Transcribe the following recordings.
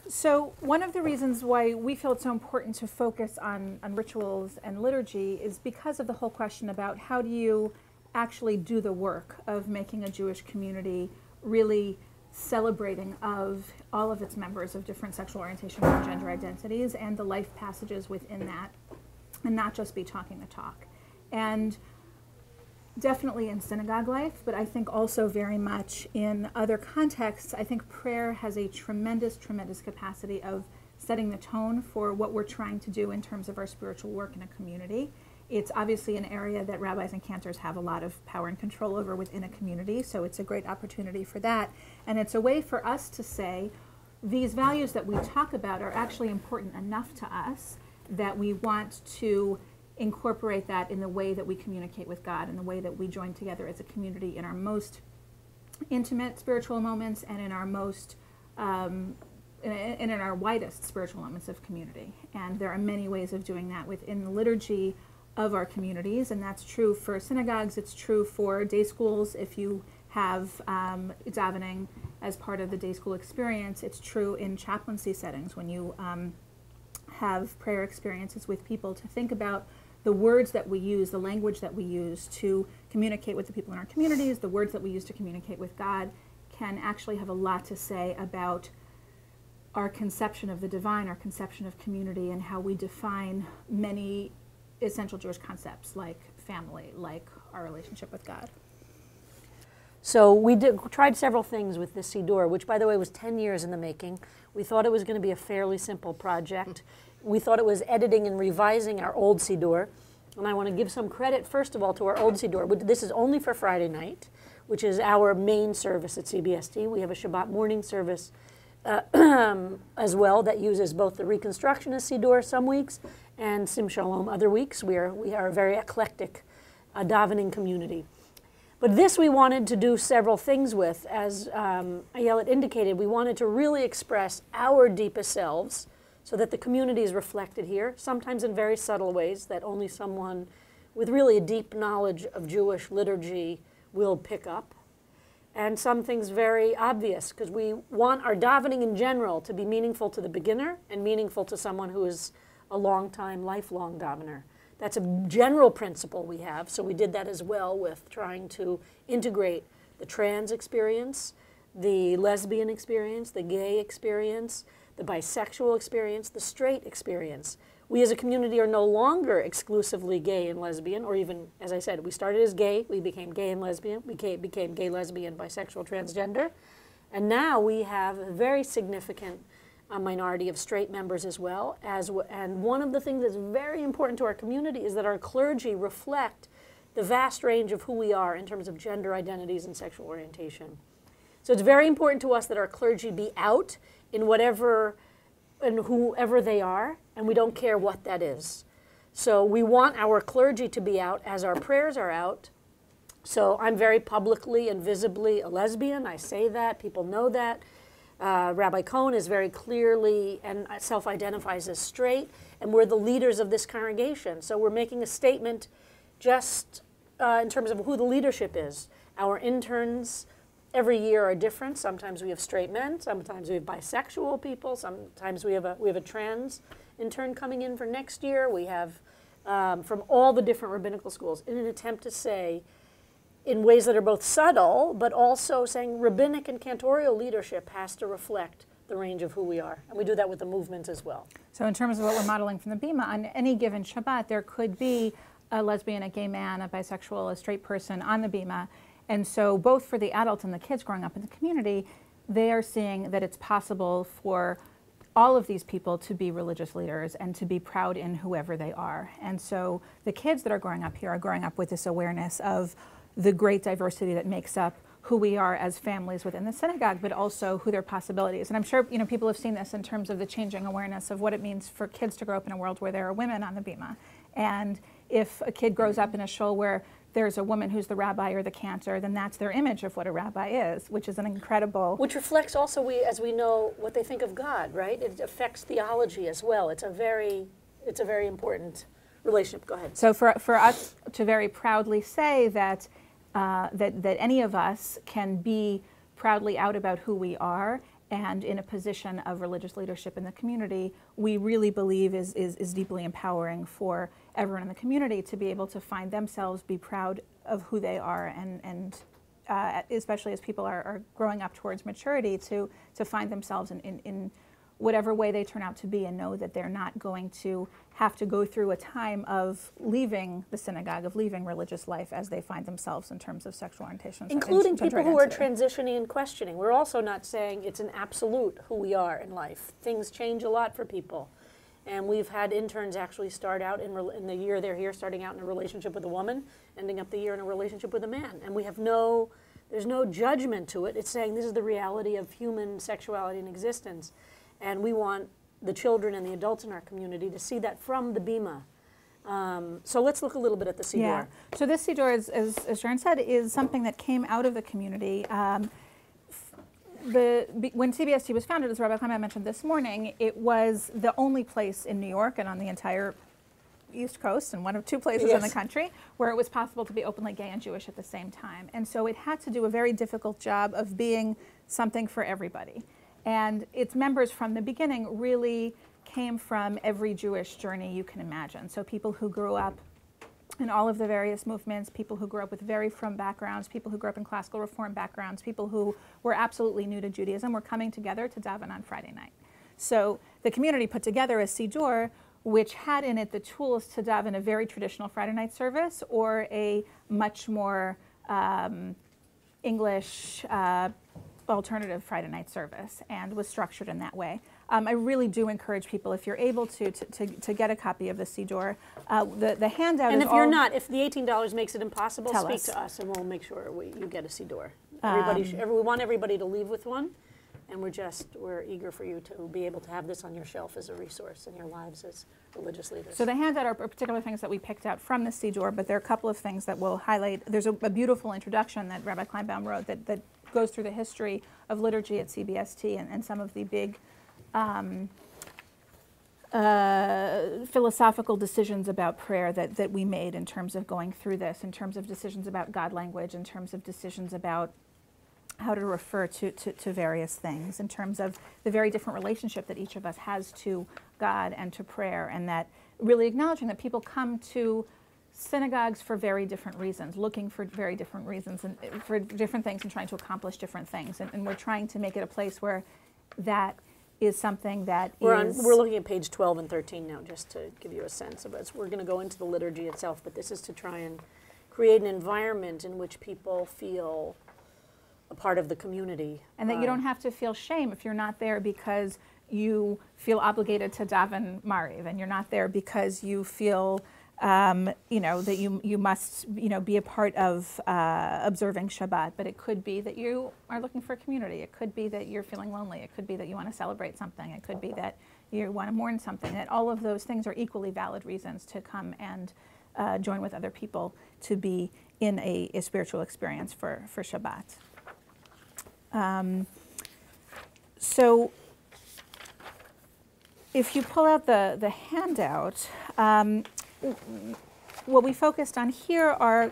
So one of the reasons why we feel it's so important to focus on rituals and liturgy is because of the whole question about how do you actually do the work of making a Jewish community really celebrating of all of its members of different sexual orientations and gender identities and the life passages within that, and not just be talking the talk. And definitely in synagogue life, but I think also very much in other contexts, I think prayer has a tremendous, tremendous capacity of setting the tone for what we're trying to do in terms of our spiritual work in a community. It's obviously an area that rabbis and cantors have a lot of power and control over within a community, so it's a great opportunity for that. And it's a way for us to say, these values that we talk about are actually important enough to us that we want to incorporate that in the way that we communicate with God, in the way that we join together as a community in our most intimate spiritual moments and in our most in our widest spiritual moments of community. And there are many ways of doing that within the liturgy of our communities, and that's true for synagogues, it's true for day schools if you have davening as part of the day school experience, it's true in chaplaincy settings when you have prayer experiences with people, to think about the words that we use, the language that we use to communicate with the people in our communities, the words that we use to communicate with God can actually have a lot to say about our conception of the divine, our conception of community, and how we define many essential Jewish concepts like family, like our relationship with God. So we tried several things with this Siddur, which by the way was 10 years in the making. We thought it was going to be a fairly simple project. We thought it was editing and revising our old Siddur. And I want to give some credit, first of all, to our old Siddur. This is only for Friday night, which is our main service at Cbst. We have a Shabbat morning service as well that uses both the Reconstructionist Siddur some weeks and Sim Shalom other weeks. We are a very eclectic davening community. But this we wanted to do several things with. As Ayelet indicated, we wanted to really express our deepest selves so that the community is reflected here, sometimes in very subtle ways that only someone with really a deep knowledge of Jewish liturgy will pick up. And some things very obvious, because we want our davening in general to be meaningful to the beginner and meaningful to someone who is a long-time, lifelong davener. That's a general principle we have, so we did that as well with trying to integrate the trans experience, the lesbian experience, the gay experience, the bisexual experience, the straight experience. We as a community are no longer exclusively gay and lesbian, or even, as I said, we started as gay, we became gay and lesbian, we became gay, lesbian, bisexual, transgender, and now we have a very significant minority of straight members as well. And one of the things that's very important to our community is that our clergy reflect the vast range of who we are in terms of gender identities and sexual orientation. So it's very important to us that our clergy be out in whatever and whoever they are, and we don't care what that is. So we want our clergy to be out as our prayers are out. So I'm very publicly and visibly a lesbian. I say that. People know that. Rabbi Cohen is very clearly and self-identifies as straight, and we're the leaders of this congregation. So we're making a statement just in terms of who the leadership is. Our interns every year are different. Sometimes we have straight men, sometimes we have bisexual people, sometimes we have a trans intern coming in for next year. We have from all the different rabbinical schools in an attempt to say, in ways that are both subtle, but also saying rabbinic and cantorial leadership has to reflect the range of who we are. And we do that with the movement as well. So in terms of what we're modeling from the Bima, on any given Shabbat, there could be a lesbian, a gay man, a bisexual, a straight person on the Bima. And so both for the adults and the kids growing up in the community, they are seeing that it's possible for all of these people to be religious leaders and to be proud in whoever they are. And so the kids that are growing up here are growing up with this awareness of the great diversity that makes up who we are as families within the synagogue, but also who their possibilities. And I'm sure people have seen this in terms of the changing awareness of what it means for kids to grow up in a world where there are women on the Bima. And if a kid grows up in a shul where there's a woman who's the rabbi or the cantor, then that's their image of what a rabbi is, which is an incredible... Which reflects also, as we know, what they think of God, right? It affects theology as well. It's a very important relationship. Go ahead. So for us to very proudly say that that any of us can be proudly out about who we are and in a position of religious leadership in the community, we really believe is deeply empowering for everyone in the community to be able to find themselves, be proud of who they are, and especially as people are growing up towards maturity, to find themselves in whatever way they turn out to be, and know that they're not going to have to go through a time of leaving the synagogue, of leaving religious life as they find themselves in terms of sexual orientation. Including people who are transitioning and questioning. We're also not saying it's an absolute who we are in life. Things change a lot for people. And we've had interns actually start out in the year they're here, starting out in a relationship with a woman, ending up the year in a relationship with a man. And we have there's no judgment to it. It's saying this is the reality of human sexuality and existence. And we want the children and the adults in our community to see that from the Bima. So let's look a little bit at the Siddur. Yeah. So this Siddur, as Sharon said, is something that came out of the community. When Cbst was founded, as Rabbi Kleinman mentioned this morning, it was the only place in New York and on the entire East Coast, and one of two places in the country, where it was possible to be openly gay and Jewish at the same time. And so it had to do a very difficult job of being something for everybody. And its members from the beginning really came from every Jewish journey you can imagine. So people who grew up in all of the various movements, people who grew up with very frum backgrounds, people who grew up in classical reform backgrounds, people who were absolutely new to Judaism were coming together to daven on Friday night. So the community put together a Siddur which had in it the tools to daven a very traditional Friday night service or a much more English alternative Friday night service, and was structured in that way. I really do encourage people, if you're able to get a copy of the Siddur. The handout and is if you're not, if the $18 makes it impossible, Tell speak us. to us and we'll make sure you get a Siddur. We want everybody to leave with one, and we're eager for you to be able to have this on your shelf as a resource in your lives as religious leaders. So the handout are particular things that we picked out from the Siddur, but there are a couple of things that we'll highlight. There's a beautiful introduction that Rabbi Kleinbaum wrote that goes through the history of liturgy at Cbst and some of the big philosophical decisions about prayer that we made in terms of going through this, in terms of decisions about God language, in terms of decisions about how to refer to various things, in terms of the very different relationship that each of us has to God and to prayer, and that really acknowledging that people come to synagogues for very different reasons, looking for very different reasons and for different things and trying to accomplish different things. And we're trying to make it a place where that is something that we're looking at page 12 and 13 now, just to give you a sense of it. We're going to go into the liturgy itself, but this is to try and create an environment in which people feel a part of the community. And that you don't have to feel shame if you're not there because you feel obligated to daven Mariv, and you're not there because you feel that you must be a part of observing Shabbat. But it could be that you are looking for a community. It could be that you're feeling lonely. It could be that you want to celebrate something. It could be that you want to mourn something. That all of those things are equally valid reasons to come and join with other people to be in a spiritual experience for Shabbat. So if you pull out the handout, what we focused on here are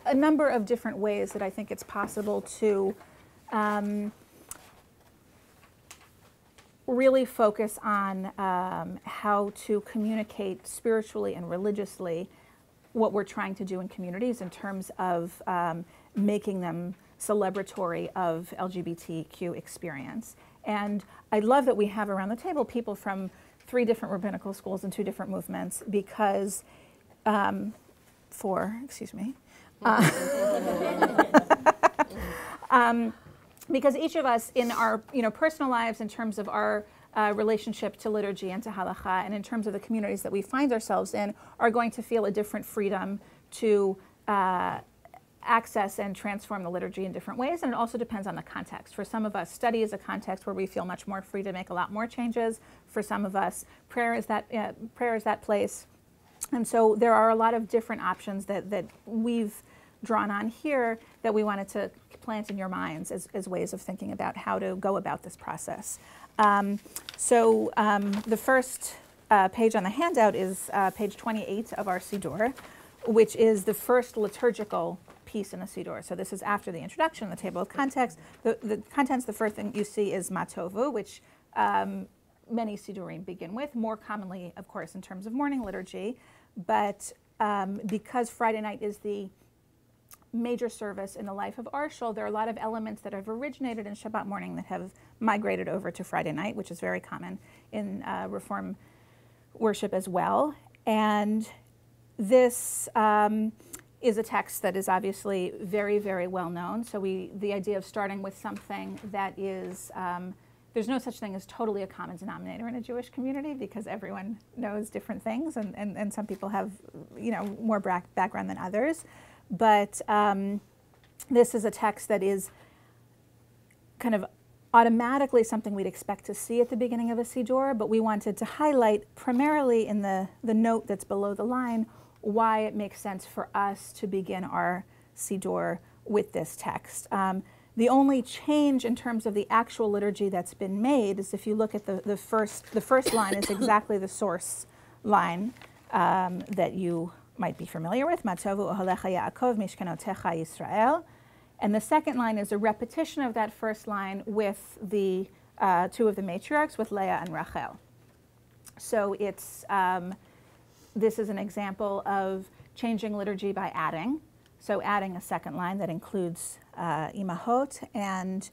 a number of different ways that I think it's possible to really focus on how to communicate spiritually and religiously what we're trying to do in communities in terms of making them celebratory of LGBTQ experience. And I love that we have around the table people from 3 different rabbinical schools and 2 different movements because, because each of us in our personal lives, in terms of our relationship to liturgy and to halakha, and in terms of the communities that we find ourselves in, are going to feel a different freedom to access and transform the liturgy in different ways, and it also depends on the context. For some of us, study is a context where we feel much more free to make a lot more changes. For some of us, prayer is that place. And so there are a lot of different options that we've drawn on here that we wanted to plant in your minds as ways of thinking about how to go about this process. The first page on the handout is page 28 of our Siddur, which is the first liturgical piece in a siddur. So this is after the introduction, the table of context. The contents, the first thing you see is matovu, which many siddurim begin with, more commonly, of course, in terms of morning liturgy. But because Friday night is the major service in the life of our shul, there are a lot of elements that have originated in Shabbat morning that have migrated over to Friday night, which is very common in Reform worship as well. And this is a text that is obviously very, very well known. So the idea of starting with something that is, there's no such thing as totally a common denominator in a Jewish community, because everyone knows different things, and some people have, more background than others. But this is a text that is kind of automatically something we'd expect to see at the beginning of a siddur, but we wanted to highlight primarily in the note that's below the line why it makes sense for us to begin our siddur with this text. The only change in terms of the actual liturgy that's been made is if you look at the first line is exactly the source line that you might be familiar with, Matzovu Ohalecha Yaakov Mishkanotecha Yisrael. And the second line is a repetition of that first line with the two of the matriarchs, with Leah and Rachel. So it's, this is an example of changing liturgy by adding. So adding a second line that includes imahot, and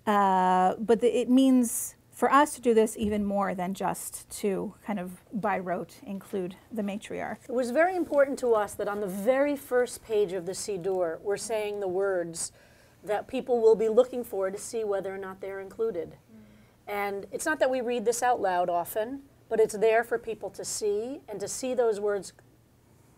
but it means for us to do this even more than just to kind of by rote include the matriarch. It was very important to us that on the very first page of the Siddur, we're saying the words that people will be looking for to see whether or not they're included. And it's not that we read this out loud often, but it's there for people to see, and to see those words.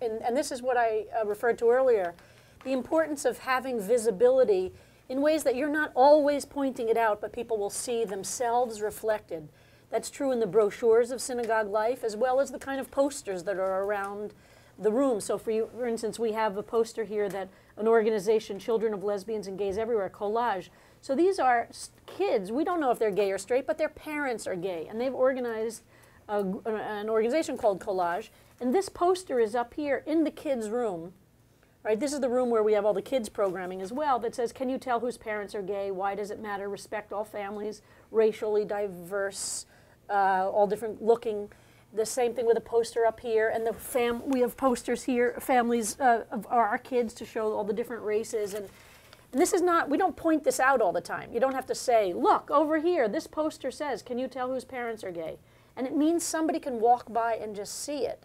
And this is what I referred to earlier, the importance of having visibility in ways that you're not always pointing it out, but people will see themselves reflected. That's true in the brochures of synagogue life, as well as the kind of posters that are around the room. So for instance, we have a poster here that an organization, Children of Lesbians and Gays Everywhere, Collage. So these are kids, we don't know if they're gay or straight, but their parents are gay, and they've organized an organization called Collage. And this poster is up here in the kids' room. Right, this is the room where we have all the kids programming as well, that says, can you tell whose parents are gay? Why does it matter? Respect all families, racially diverse, all different looking. The same thing with a poster up here, and we have posters here, families of our kids, to show all the different races. And this is not, we don't point this out all the time. You don't have to say, look, over here, this poster says, can you tell whose parents are gay? And it means somebody can walk by and just see it.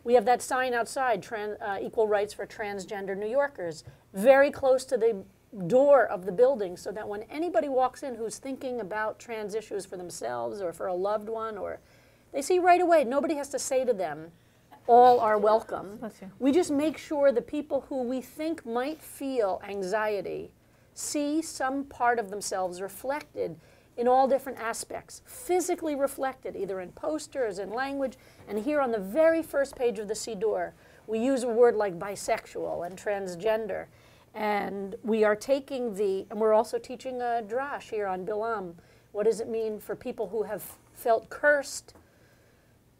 We have that sign outside, equal rights for transgender New Yorkers, very close to the door of the building, so that when anybody walks in who's thinking about trans issues for themselves or for a loved one, or they see right away, nobody has to say to them, all are welcome. We just make sure the people who we think might feel anxiety see some part of themselves reflected in all different aspects, physically reflected, either in posters, in language. And here on the very first page of the Siddur, we use a word like bisexual and transgender. And we are taking and we're also teaching a drash here on Bilam. What does it mean for people who have felt cursed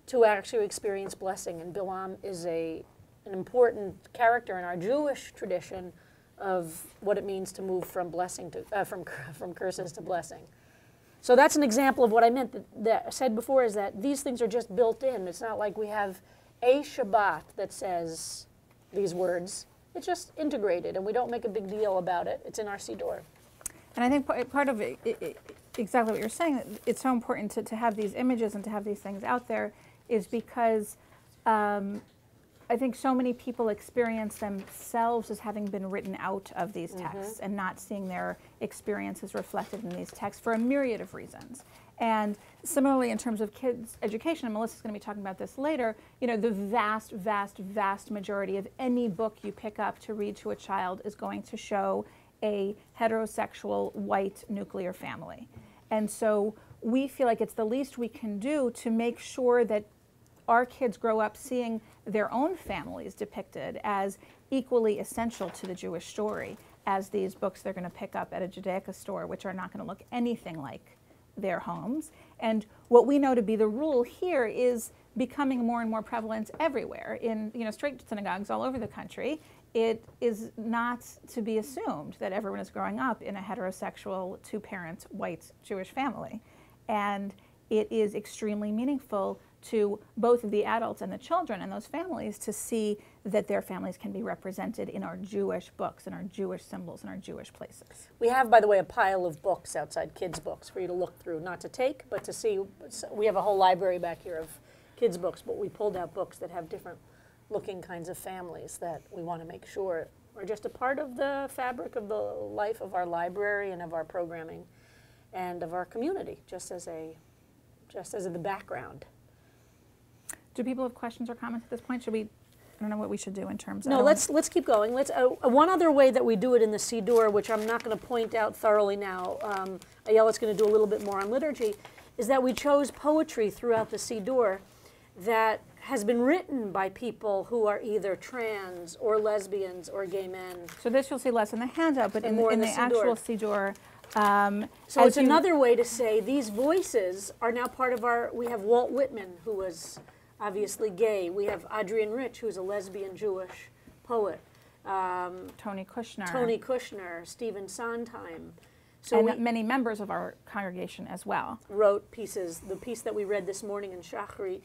to actually experience blessing? And Bilam is an important character in our Jewish tradition of what it means to move from blessing to, from curses to blessing. So that's an example of what I meant that I said before, is that these things are just built in. It's not like we have a Shabbat that says these words. It's just integrated, and we don't make a big deal about it. It's in our Siddur. And I think part of it, exactly what you're saying, it's so important to have these images and to have these things out there, is because I think so many people experience themselves as having been written out of these texts and not seeing their experiences reflected in these texts for a myriad of reasons. And similarly, in terms of kids' education, and Melissa's going to be talking about this later, the vast, vast, vast majority of any book you pick up to read to a child is going to show a heterosexual, white, nuclear family. And so we feel like it's the least we can do to make sure that our kids grow up seeing their own families depicted as equally essential to the Jewish story as these books they're going to pick up at a Judaica store, which are not going to look anything like their homes. And what we know to be the rule here is becoming more and more prevalent everywhere in straight synagogues all over the country, it is not to be assumed that everyone is growing up in a heterosexual, two-parent, white Jewish family. And it is extremely meaningful to both the adults and the children and those families to see that their families can be represented in our Jewish books, in our Jewish symbols, in our Jewish places. We have, by the way, a pile of books outside, kids' books, for you to look through, not to take, but to see. We have a whole library back here of kids' books, but we pulled out books that have different looking kinds of families that we want to make sure are just a part of the fabric of the life of our library and of our programming and of our community, just as in the background. Do people have questions or comments at this point? Should we, I don't know what we should do in terms of. No, let's keep going. Let's one other way that we do it in the Siddur, which I'm not going to point out thoroughly now. Ayala's going to do a little bit more on liturgy, is that we chose poetry throughout the Siddur that has been written by people who are either trans or lesbians or gay men. So this you'll see less in the handout, but in the actual Siddur. So it's another way to say these voices are now part of our. We have Walt Whitman, who was obviously gay. We have Adrienne Rich, who's a lesbian Jewish poet. Tony Kushner, Stephen Sondheim. So and many members of our congregation as well. Wrote pieces. The piece that we read this morning in Shachrit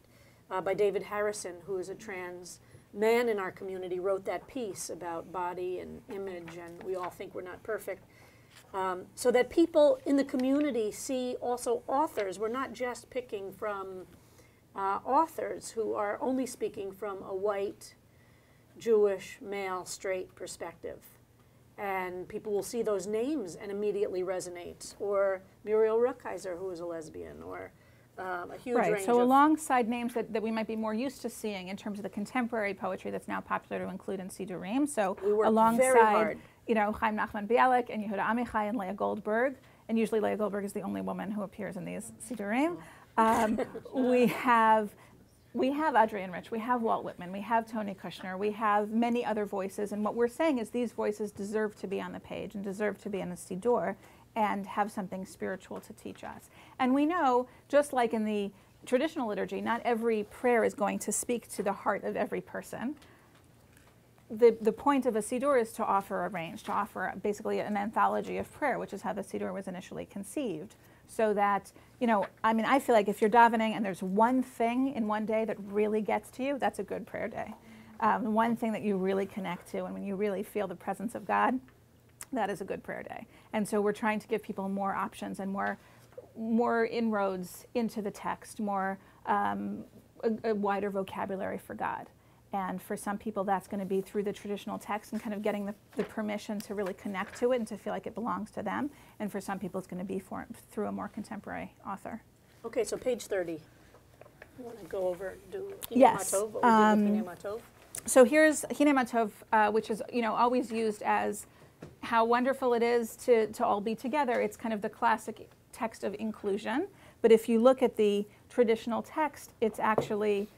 by David Harrison, who is a trans man in our community, wrote that piece about body and image, and we all think we're not perfect. So that people in the community see also authors. We're not just picking from authors who are only speaking from a white, Jewish, male, straight perspective. And people will see those names and immediately resonate. Or Muriel Rukeyser, who is a lesbian, or a huge range of... So alongside names that we might be more used to seeing in terms of the contemporary poetry that's now popular to include in Siddurim. So we work alongside, very hard. You know, Chaim Nachman Bialik and Yehuda Amichai and Leah Goldberg, and usually Leah Goldberg is the only woman who appears in these Siddurim. We have Adrienne Rich, we have Walt Whitman, we have Tony Kushner, we have many other voices, and what we're saying is these voices deserve to be on the page and deserve to be in the Siddur and have something spiritual to teach us. And we know, just like in the traditional liturgy, not every prayer is going to speak to the heart of every person. The point of a Siddur is to offer a range, to offer basically an anthology of prayer, which is how the Siddur was initially conceived. So that, you know, I mean, I feel like if you're davening and there's one thing in one day that really gets to you, that's a good prayer day. One thing that you really connect to, and when you really feel the presence of God, that is a good prayer day. And so we're trying to give people more options and more inroads into the text, more a wider vocabulary for God. And for some people, that's going to be through the traditional text and kind of getting the permission to really connect to it and to feel like it belongs to them. And for some people, it's going to be through a more contemporary author. Okay, so page 30. You want to go over and do Hine Yes. Matov? What we did with Hine Matov? So here's Hine Matov, which is, you know, always used as how wonderful it is to all be together. It's kind of the classic text of inclusion. But if you look at the traditional text, it's actually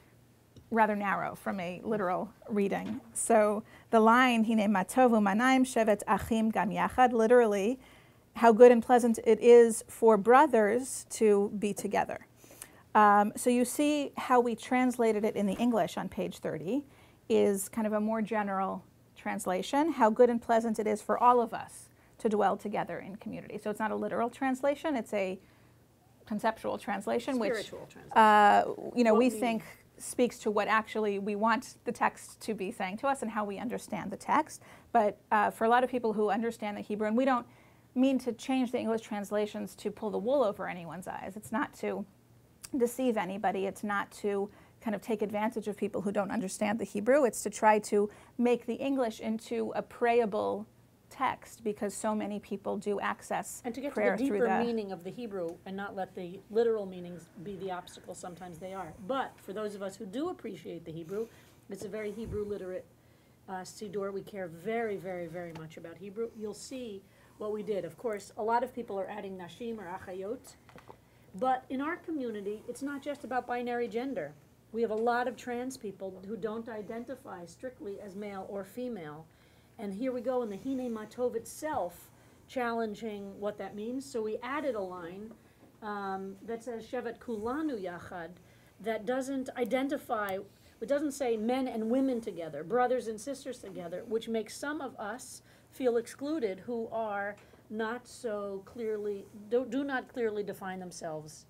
rather narrow from a literal reading. So the line, Hine matov u'manayim shevet achim gam yachad, literally, how good and pleasant it is for brothers to be together. So you see how we translated it in the English on page 30 is kind of a more general translation, how good and pleasant it is for all of us to dwell together in community. So it's not a literal translation, it's a conceptual translation, Spiritual which translation. you know, we think speaks to what actually we want the text to be saying to us and how we understand the text. But for a lot of people who understand the Hebrew, and we don't mean to change the English translations to pull the wool over anyone's eyes. It's not to deceive anybody. It's not to kind of take advantage of people who don't understand the Hebrew. It's to try to make the English into a prayable text, because so many people do access and to get prayer to the through deeper meaning of the Hebrew and not let the literal meanings be the obstacle sometimes they are. But for those of us who do appreciate the Hebrew, it's a very Hebrew literate Siddur. We care very, very, very much about Hebrew. You'll see what we did. Of course, a lot of people are adding nashim or achayot, but in our community, it's not just about binary gender. We have a lot of trans people who don't identify strictly as male or female. And here we go in the Hine Matov itself, challenging what that means. So we added a line that says Shevet Kulanu Yachad, that doesn't identify It doesn't say men and women together, brothers and sisters together, which makes some of us feel excluded who are not so clearly, do not clearly define themselves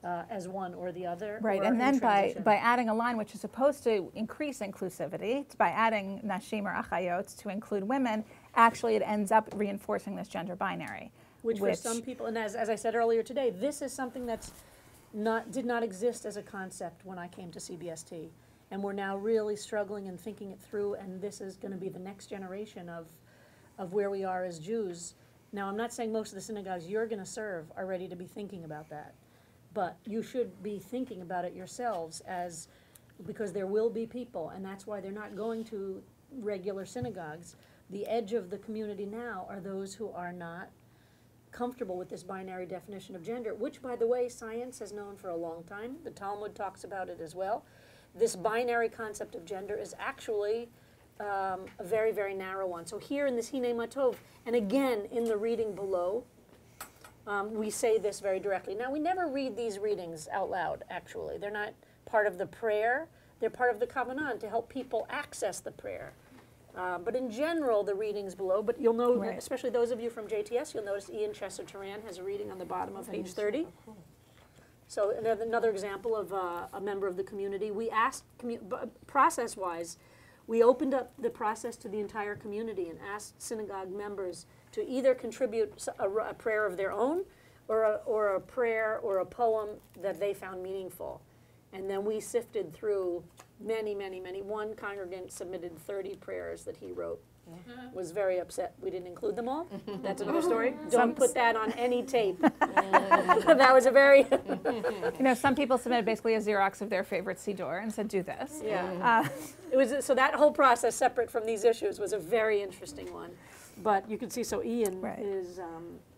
as one or the other. Right, or and in then by transition. adding a line which is supposed to increase inclusivity, by adding nashim or achayot to include women, actually it ends up reinforcing this gender binary. Which for some people, and as I said earlier today, this is something that's did not exist as a concept when I came to CBST. And we're now really struggling and thinking it through, and this is going to be the next generation of where we are as Jews. Now, I'm not saying most of the synagogues you're going to serve are ready to be thinking about that, but you should be thinking about it yourselves because there will be people, and that's why they're not going to regular synagogues. The edge of the community now are those who are not comfortable with this binary definition of gender, which, by the way, science has known for a long time. The Talmud talks about it as well. This binary concept of gender is actually a very, very narrow one. So here in this Hine Matov, and again in the reading below, we say this very directly. Now, we never read these readings out loud, actually. They're not part of the prayer. They're part of the Kavanah to help people access the prayer. But in general, the readings below, but you'll know, Right. especially those of you from JTS, you'll notice Ian Chester-Turan has a reading on the bottom of page 30. So another example of a member of the community. We asked, process-wise, we opened up the process to the entire community and asked synagogue members to either contribute a prayer of their own or a prayer or a poem that they found meaningful. And then we sifted through many, many, many. One congregant submitted 30 prayers that he wrote. Was very upset we didn't include them all. That's another story. Don't put that on any tape. That was a very... Some people submitted basically a Xerox of their favorite Siddur and said, do this. Yeah. It was, so that whole process, separate from these issues, was a very interesting one. But you can see, so Ian is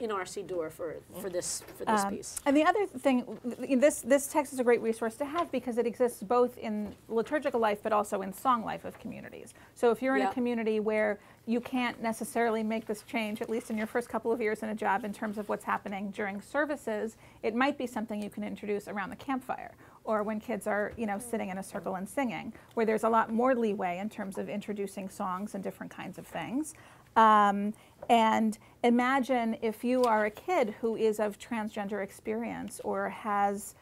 in our Siddur for this piece. And the other thing, this text is a great resource to have because it exists both in liturgical life but also in song life of communities. So if you're in a community where you can't necessarily make this change, at least in your first couple of years in a job, in terms of what's happening during services, it might be something you can introduce around the campfire or when kids are, sitting in a circle and singing, where there's a lot more leeway in terms of introducing songs and different kinds of things. And imagine if you are a kid who is of transgender experience or has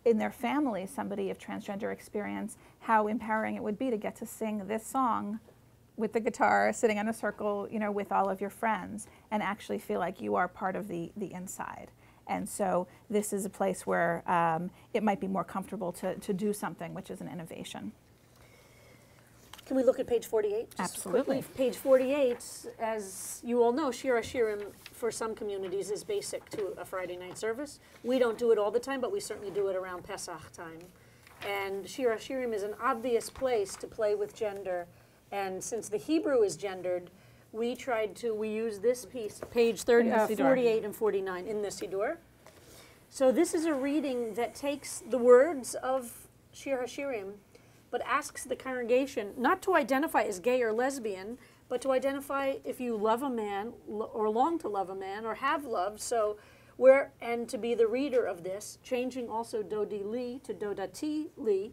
in their family somebody of transgender experience, how empowering it would be to get to sing this song with the guitar, sitting in a circle, with all of your friends, and actually feel like you are part of the inside. And so this is a place where it might be more comfortable to do something, which is an innovation. Can we look at page 48? Just Absolutely. Quickly. Page 48, as you all know, Shir HaShirim for some communities is basic to a Friday night service. We don't do it all the time, but we certainly do it around Pesach time. And Shir HaShirim is an obvious place to play with gender. And since the Hebrew is gendered, we use this piece, page 48 and 49 in the Siddur. So this is a reading that takes the words of Shir HaShirim but asks the congregation not to identify as gay or lesbian, but to identify if you love a man or long to love a man or have loved. So and to be the reader of this, changing also Dodi Li to Dodati Li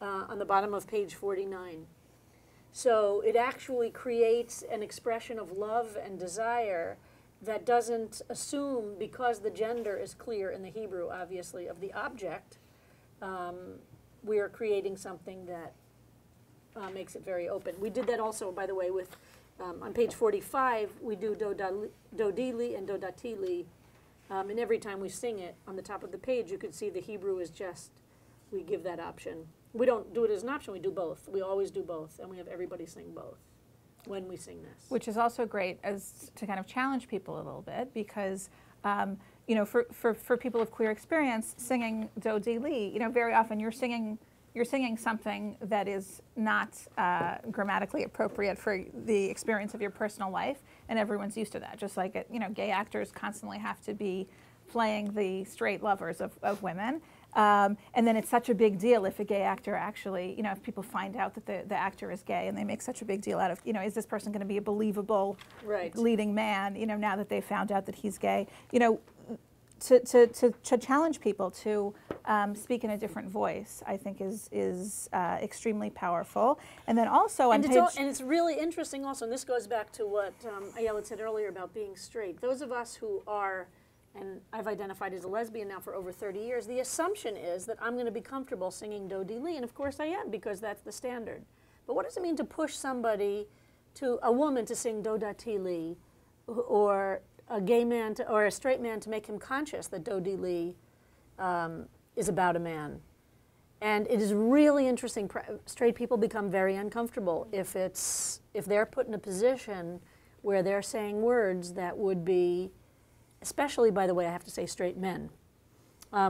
on the bottom of page 49. So it actually creates an expression of love and desire that doesn't assume, because the gender is clear in the Hebrew, obviously, of the object, we are creating something that makes it very open. We did that also, by the way, with on page 45, we do Dodili and Dodatili, and every time we sing it, on the top of the page, you could see the Hebrew is just, we give that option. We don't do it as an option, we do both. We always do both, and we have everybody sing both when we sing this. Which is also great as to kind of challenge people a little bit because for people of queer experience, singing Do Di Li, very often you're singing something that is not grammatically appropriate for the experience of your personal life, and everyone's used to that. Just like gay actors constantly have to be playing the straight lovers of women. And then it's such a big deal if a gay actor actually, if people find out that the actor is gay and they make such a big deal out of, is this person going to be a believable leading man, now that they found out that he's gay? to challenge people to speak in a different voice, I think is extremely powerful. And then also on page... And it's really interesting also, and this goes back to what Ayala said earlier about being straight. Those of us who are, and I've identified as a lesbian now for over 30 years, the assumption is that I'm going to be comfortable singing Do Di Li, and of course I am, because that's the standard. But what does it mean to push somebody, a woman to sing Do Da Ti Li, or a gay man or a straight man to make him conscious that Do Di Li is about a man? And it is really interesting. Straight people become very uncomfortable if they're put in a position where they're saying words that would be, especially, by the way, I have to say straight men.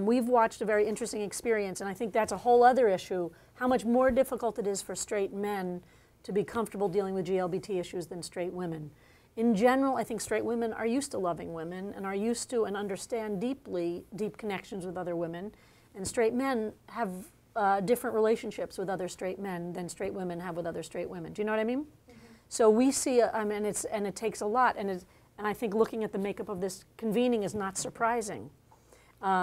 We've watched a very interesting experience, and I think that's a whole other issue, how much more difficult it is for straight men to be comfortable dealing with GLBT issues than straight women. In general, I think straight women are used to loving women and are used to and understand deep connections with other women. And straight men have different relationships with other straight men than straight women have with other straight women. Do you know what I mean? Mm-hmm. So we see, and it takes a lot. And I think looking at the makeup of this convening is not surprising.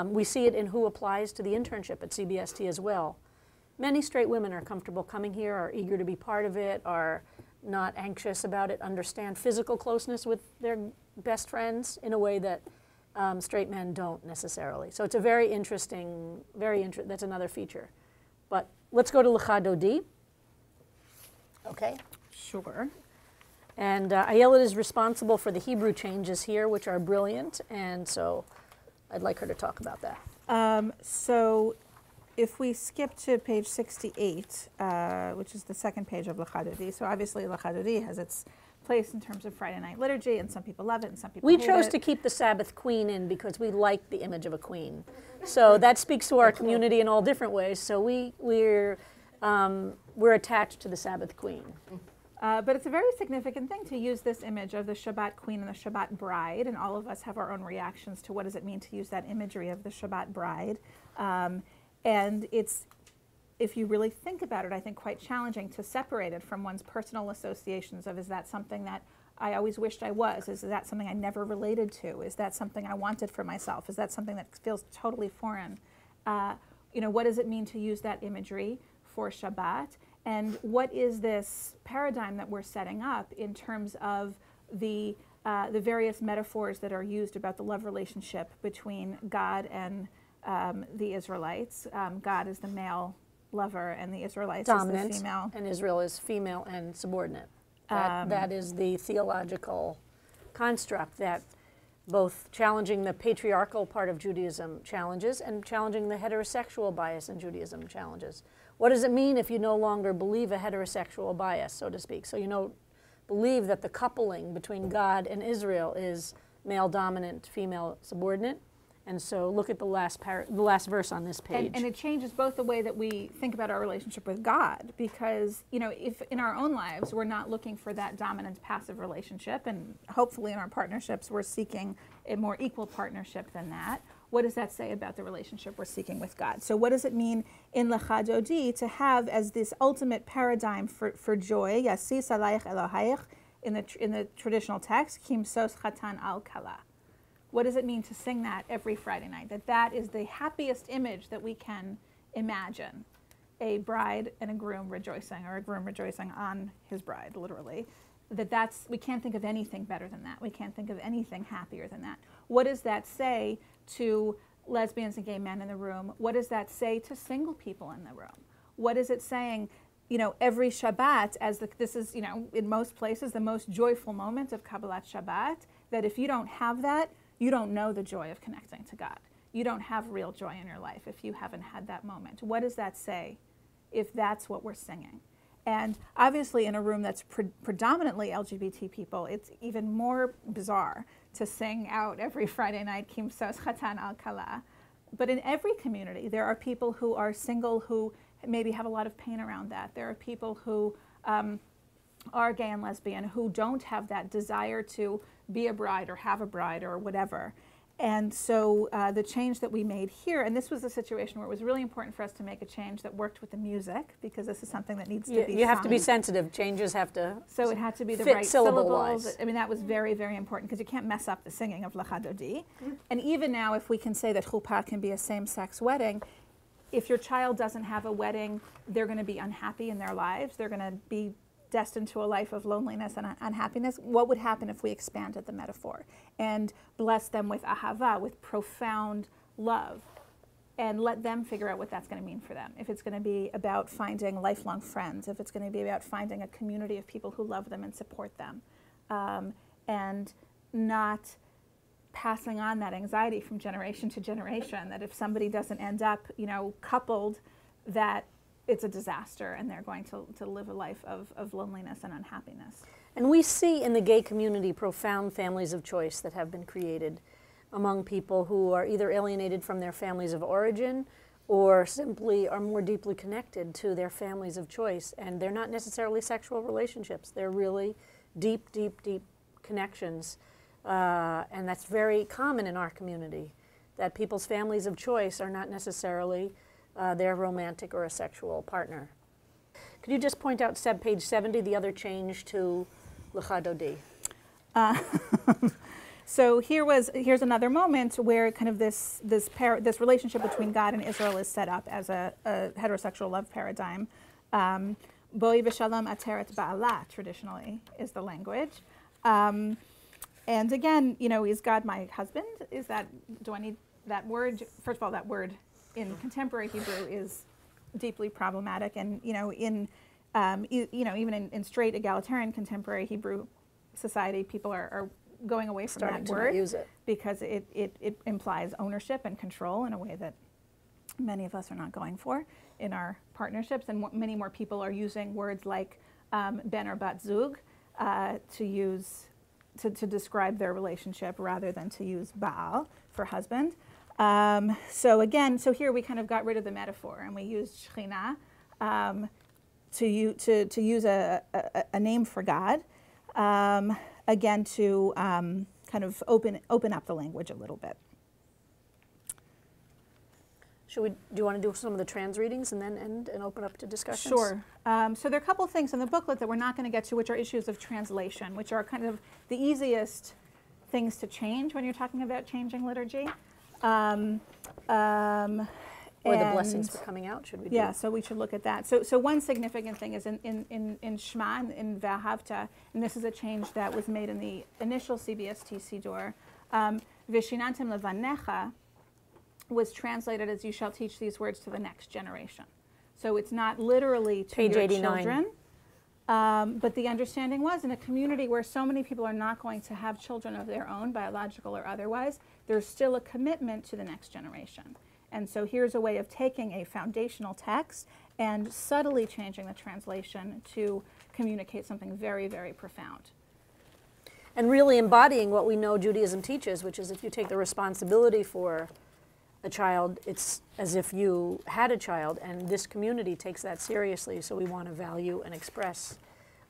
We see it in who applies to the internship at Cbst as well. Many straight women are comfortable coming here, are eager to be part of it, are not anxious about it, understand physical closeness with their best friends in a way that straight men don't necessarily. So it's a very interesting, that's another feature. But let's go to Lecha Dodi. Okay. Sure. And Ayala is responsible for the Hebrew changes here, which are brilliant, and so I'd like her to talk about that. So if we skip to page 68, which is the second page of Lecha Dodi, so obviously Lecha Dodi has its place in terms of Friday night liturgy, and some people love it and some people hate it. We chose to keep the Sabbath queen in because we like the image of a queen. So that speaks to our community in all different ways. So we're attached to the Sabbath queen. But it's a very significant thing to use this image of the Shabbat queen and the Shabbat bride, and all of us have our own reactions to what does it mean to use that imagery of the Shabbat bride. And it's, if you really think about it, I think quite challenging to separate it from one's personal associations of, is that something that I always wished I was? Is that something I never related to? Is that something I wanted for myself? Is that something that feels totally foreign? What does it mean to use that imagery for Shabbat? And what is this paradigm that we're setting up in terms of the various metaphors that are used about the love relationship between God and the Israelites? God is the male lover and the Israelites dominant, is the female. And Israel is female and subordinate. That is the theological construct that both challenging the patriarchal part of Judaism challenges and challenging the heterosexual bias in Judaism challenges. What does it mean if you no longer believe a heterosexual bias, so to speak? So you don't believe that the coupling between God and Israel is male dominant, female subordinate. And so look at the last verse on this page. And it changes both the way that we think about our relationship with God, because if in our own lives we're not looking for that dominant passive relationship, and hopefully in our partnerships we're seeking a more equal partnership than that, what does that say about the relationship we're seeking with God? So what does it mean in Lecha Dodi to have as this ultimate paradigm for joy, Yasis alayich Elohayich, in the traditional text, Kim sos chatan al kala? What does it mean to sing that every Friday night? That is the happiest image that we can imagine. A bride and a groom rejoicing, or a groom rejoicing on his bride, literally. We can't think of anything better than that. We can't think of anything happier than that. What does that say to lesbians and gay men in the room? What does that say to single people in the room? What is it saying, every Shabbat, this is, in most places, the most joyful moment of Kabbalat Shabbat, that if you don't have that, you don't know the joy of connecting to God. You don't have real joy in your life if you haven't had that moment. What does that say if that's what we're singing? And obviously in a room that's predominantly LGBT people, it's even more bizarre to sing out every Friday night, Kim sos chatan al kala. But in every community, there are people who are single who maybe have a lot of pain around that. There are people who are gay and lesbian who don't have that desire to be a bride or have a bride or whatever. And so the change that we made here, and this was a situation where it was really important for us to make a change that worked with the music, because this is something that needs to be You have to be sung. sensitive. Changes have to So it had to be the fit right syllable-wise. syllables. I mean, that was very, very important, because you can't mess up the singing of Lecha Dodi. And even now, if we can say that chuppah can be a same-sex wedding, if your child doesn't have a wedding, they're going to be unhappy in their lives. They're going to be destined to a life of loneliness and unhappiness. What would happen if we expanded the metaphor and blessed them with ahava, with profound love, and let them figure out what that's going to mean for them? If it's going to be about finding lifelong friends, if it's going to be about finding a community of people who love them and support them, and not passing on that anxiety from generation to generation, that if somebody doesn't end up, coupled, that it's a disaster and they're going to live a life of loneliness and unhappiness. And we see in the gay community profound families of choice that have been created among people who are either alienated from their families of origin or simply are more deeply connected to their families of choice. And they're not necessarily sexual relationships. They're really deep, deep, deep connections. And that's very common in our community, that people's families of choice are not necessarily their romantic or a sexual partner. Could you just point out page 70, the other change to Lecha Dodi? So here's another moment where kind of this relationship between God and Israel is set up as a heterosexual love paradigm. Boi v'shalom ateret ba'ala, traditionally, is the language. And again, is God my husband? Do I need that word? First of all, that word in contemporary Hebrew is deeply problematic, and even in straight egalitarian contemporary Hebrew society, people are going away from Starting that to word not use it. because it implies ownership and control in a way that many of us are not going for in our partnerships, and many more people are using words like ben or bat zug to describe their relationship rather than to use baal for husband. So here we kind of got rid of the metaphor and we used Shekhinah to use a name for God, again to kind of open up the language a little bit. Do you want to do some of the trans readings and then end and open up to discussions? Sure. So there are a couple of things in the booklet that we're not going to get to, which are issues of translation, which are kind of the easiest things to change when you're talking about changing liturgy. Or the blessings for coming out, should we do? Yeah, so we should look at that. So one significant thing is in Shema, in V'ahavta, and this is a change that was made in the initial Cbst Siddur, V'shinantim levanecha was translated as you shall teach these words to the next generation. So it's not literally to Page your 89. children, but the understanding was in a community where so many people are not going to have children of their own, biological or otherwise, there's still a commitment to the next generation. And so here's a way of taking a foundational text and subtly changing the translation to communicate something very, very profound. And really embodying what we know Judaism teaches, which is if you take the responsibility for a child, it's as if you had a child, and this community takes that seriously, so we want to value and express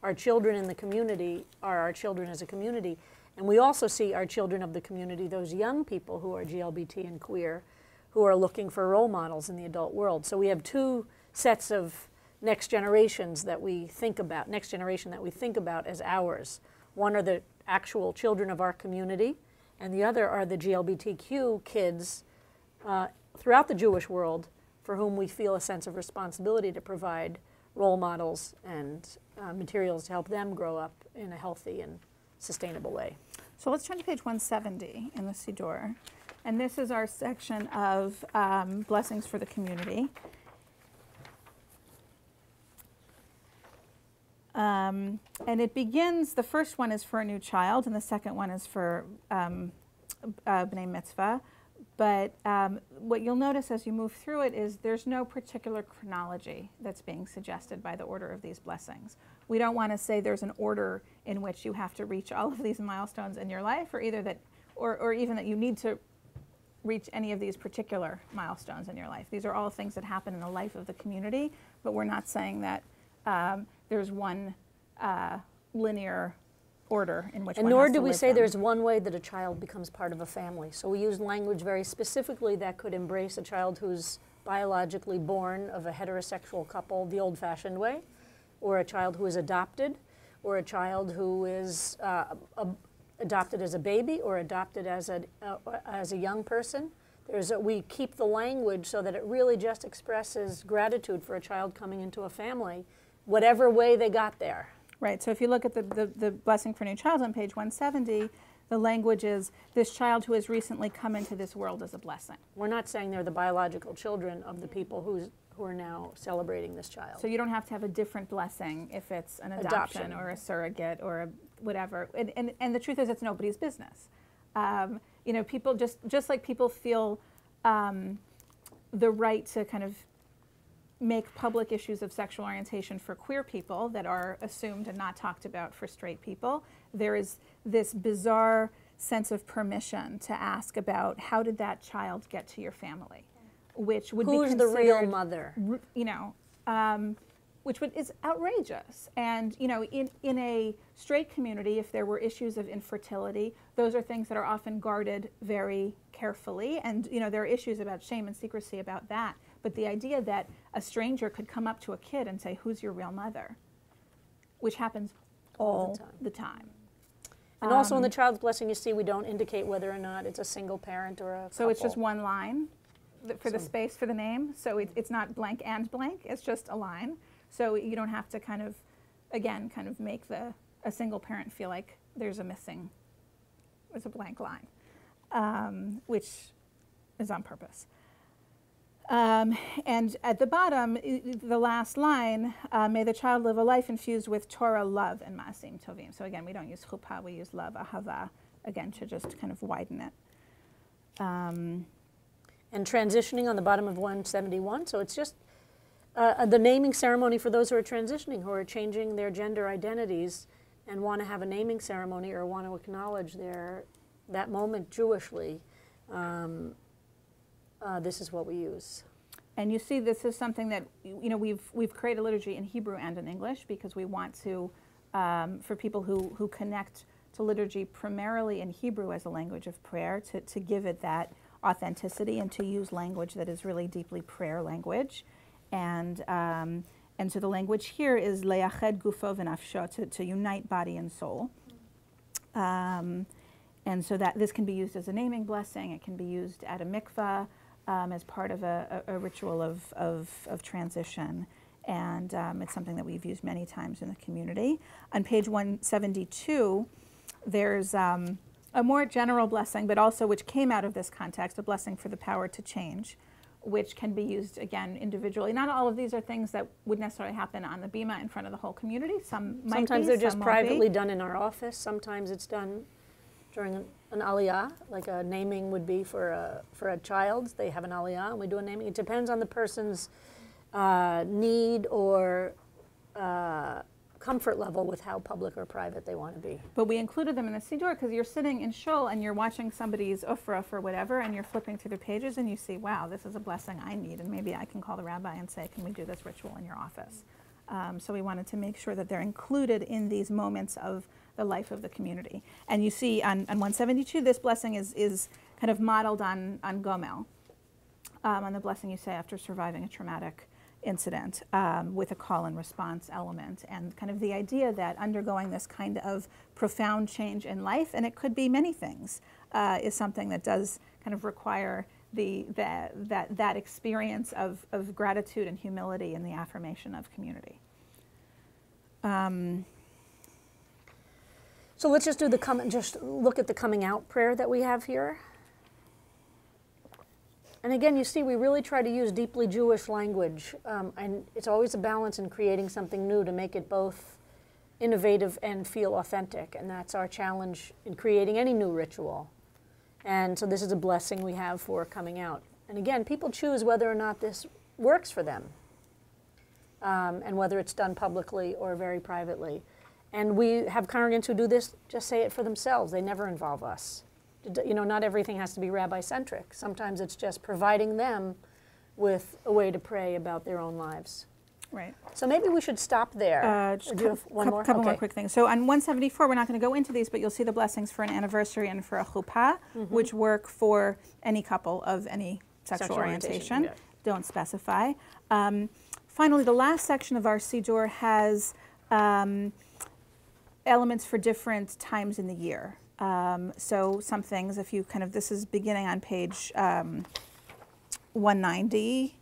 our children in the community are our children as a community. And we also see our children of the community, those young people who are GLBT and queer, who are looking for role models in the adult world. So we have two sets of next generations that we think about, next generation that we think about as ours. One are the actual children of our community, and the other are the GLBTQ kids throughout the Jewish world for whom we feel a sense of responsibility to provide role models and materials to help them grow up in a healthy and sustainable way. So let's turn to page 170 in the Siddur. And this is our section of blessings for the community. And it begins, the first one is for a new child, and the second one is for B'nai Mitzvah. But what you'll notice as you move through it is there's no particular chronology that's being suggested by the order of these blessings. We don't want to say there's an order in which you have to reach all of these milestones in your life, or either that, or even that you need to reach any of these particular milestones in your life. These are all things that happen in the life of the community, but we're not saying that there's one linear order in which And one nor has do to we live say them. there's one way that a child becomes part of a family. So we use language very specifically that could embrace a child who's biologically born of a heterosexual couple the old-fashioned way, or a child who is adopted, or a child who is adopted as a baby or adopted as a young person. We keep the language so that it really just expresses gratitude for a child coming into a family, whatever way they got there. Right, so if you look at the blessing for new child on page 170, the language is, this child who has recently come into this world is a blessing. We're not saying they're the biological children of the people who are now celebrating this child. So you don't have to have a different blessing if it's an adoption or a surrogate or a whatever. And the truth is, it's nobody's business. You know, people just like people feel the right to kind of make public issues of sexual orientation for queer people that are assumed and not talked about for straight people, there is this bizarre sense of permission to ask about how did that child get to your family, which would be considered, who's the real mother? You know, which is outrageous. And you know, in a straight community, if there were issues of infertility, those are things that are often guarded very carefully. And you know, there are issues about shame and secrecy about that. But the idea that a stranger could come up to a kid and say, "Who's your real mother?" which happens all the time. And also in the child's blessing, you see, we don't indicate whether or not it's a single parent or a couple. So it's just one line for the space for the name. So it's not blank and blank. It's just a line. So you don't have to kind of, again, kind of make a single parent feel like there's a blank line, which is on purpose. And at the bottom, the last line, may the child live a life infused with Torah, love, and ma'asim tovim. So again, we don't use chuppah, we use love, ahava, again, to just kind of widen it. And transitioning on the bottom of 171, so it's just the naming ceremony for those who are transitioning, who are changing their gender identities and want to have a naming ceremony or want to acknowledge that moment Jewishly. This is what we use. And you see, this is something that, you know, we've created a liturgy in Hebrew and in English because we want to, for people who connect to liturgy primarily in Hebrew as a language of prayer, to give it that authenticity and to use language that is really deeply prayer language. And so the language here is le'ached gufo v'nafsho, to unite body and soul. And so that this can be used as a naming blessing. It can be used at a mikvah as part of a ritual of transition. And it's something that we've used many times in the community. On page 172, there's a more general blessing, but also which came out of this context, a blessing for the power to change, which can be used, again, individually. Not all of these are things that would necessarily happen on the bima in front of the whole community. Some might be, Sometimes they're just some won't privately be. done in our office. Sometimes it's done during an aliyah, like a naming would be for a child. They have an aliyah and we do a naming. It depends on the person's need or comfort level with how public or private they want to be. But we included them in the Siddur because you're sitting in shul and you're watching somebody's ufra or whatever, and you're flipping through the pages and you see, wow, this is a blessing I need, and maybe I can call the rabbi and say, can we do this ritual in your office? So we wanted to make sure that they're included in these moments of the life of the community. And you see on 172, this blessing is kind of modeled on Gomel, on the blessing you say after surviving a traumatic incident, with a call and response element, and kind of the idea that undergoing this kind of profound change in life, and it could be many things, is something that does kind of require that experience of gratitude and humility and the affirmation of community. So let's just do just look at the coming out prayer that we have here. And again, you see, we really try to use deeply Jewish language, and it's always a balance in creating something new to make it both innovative and feel authentic, and that's our challenge in creating any new ritual. And so this is a blessing we have for coming out. And again, people choose whether or not this works for them, and whether it's done publicly or very privately. And we have congregants who do this, just say it for themselves. They never involve us. You know, not everything has to be rabbi-centric. Sometimes it's just providing them with a way to pray about their own lives. Right. So maybe we should stop there. Just Or do you have one more? couple more Okay. quick things. So on 174, we're not going to go into these, but you'll see the blessings for an anniversary and for a chuppah, which work for any couple of any sexual orientation. Yeah. Don't specify. Finally, the last section of our Siddur has elements for different times in the year. So some things, if you kind of, this is beginning on page 190.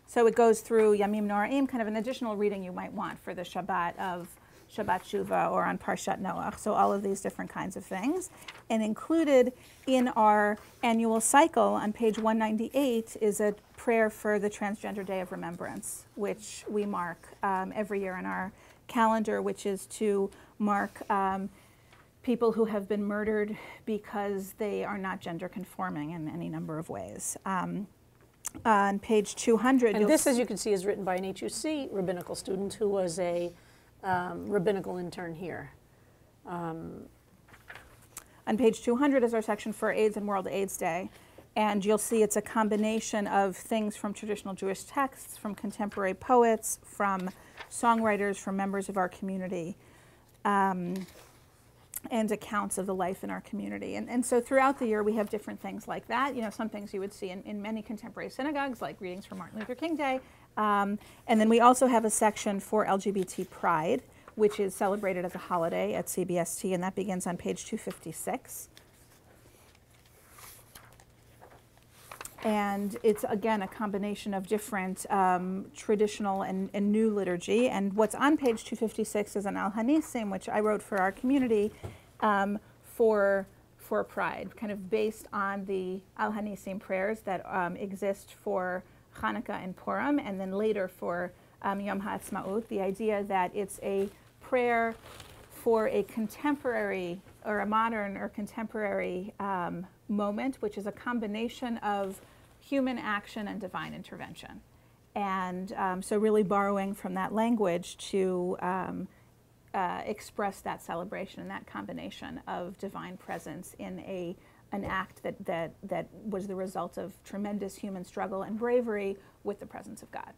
So it goes through Yamim Noraim, kind of an additional reading you might want for the Shabbat of Shabbat Shuvah or on Parshat Noach. So all of these different kinds of things. And included in our annual cycle on page 198 is a prayer for the Transgender Day of Remembrance, which we mark every year in our calendar, which is to mark people who have been murdered because they are not gender conforming in any number of ways. On page 200, And this, as you can see, is written by an HUC rabbinical student who was a rabbinical intern here. On page 200 is our section for AIDS and World AIDS Day. And you'll see it's a combination of things from traditional Jewish texts, from contemporary poets, from songwriters, from members of our community, and accounts of the life in our community. And so throughout the year, we have different things like that. You know, some things you would see in many contemporary synagogues, like readings from Martin Luther King Day. And then we also have a section for LGBT Pride, which is celebrated as a holiday at Cbst, and that begins on page 256. And it's, again, a combination of different traditional and new liturgy. And what's on page 256 is an Al Hanisim, which I wrote for our community for Pride, kind of based on the Al Hanisim prayers that exist for Hanukkah and Purim, and then later for Yom HaAtzmaut. The idea that it's a prayer for a contemporary or a modern or contemporary moment, which is a combination of human action and divine intervention. And so really borrowing from that language to express that celebration and that combination of divine presence in an act that was the result of tremendous human struggle and bravery with the presence of God.